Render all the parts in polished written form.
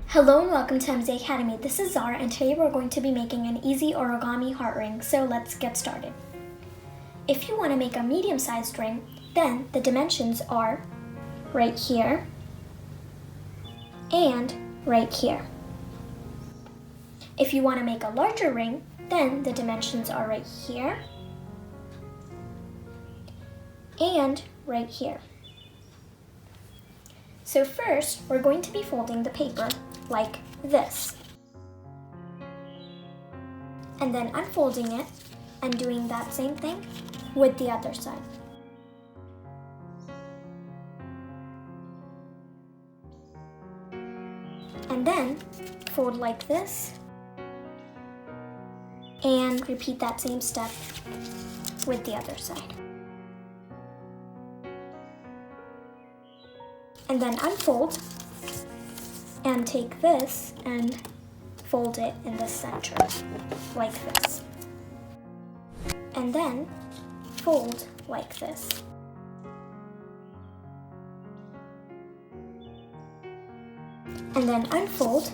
Hello and welcome to MZ Academy. This is Zahra and today we're going to be making an easy origami heart ring, so let's get started. If you want to make a medium-sized ring, then the dimensions are right here and right here. If you want to make a larger ring, then the dimensions are right here and right here. So first, we're going to be folding the paper like this, and then unfolding it and doing that same thing with the other side. And then fold like this and repeat that same step with the other side. And then unfold and take this and fold it in the center like this. And then fold like this. And then unfold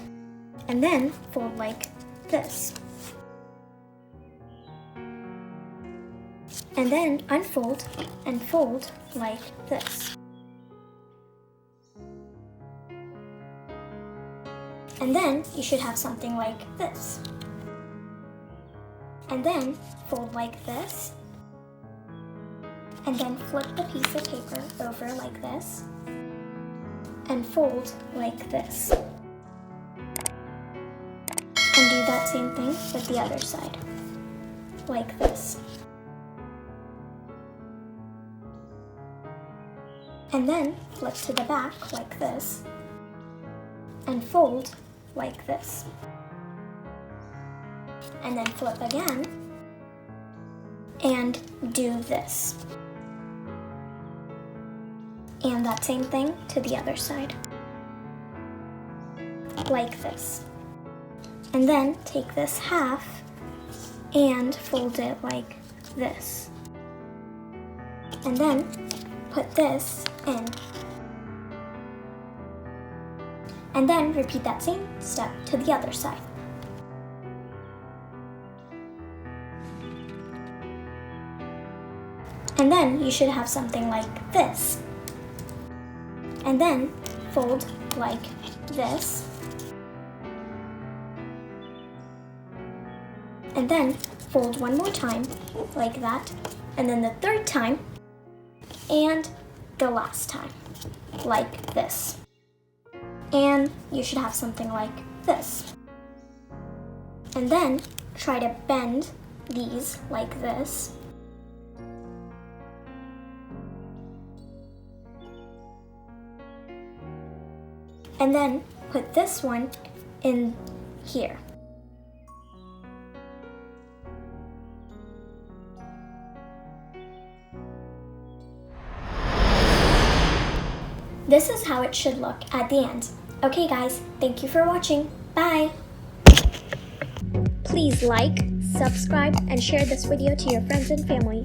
and then fold like this. And then unfold and fold like this. And then you should have something like this. And then fold like this. And then flip the piece of paper over like this. And fold like this. And do that same thing with the other side, like this. And then flip to the back like this. And fold like this. And then flip again and do this. And that same thing to the other side, like this. And then take this half and fold it like this. And then put this in. And then repeat that same step to the other side. And then you should have something like this. And then fold like this. And then fold one more time like that. And then the third time and the last time like this. And you should have something like this. And then try to bend these like this. And then put this one in here. This is how it should look at the end. Okay guys, thank you for watching. Bye! Please like, subscribe, and share this video to your friends and family.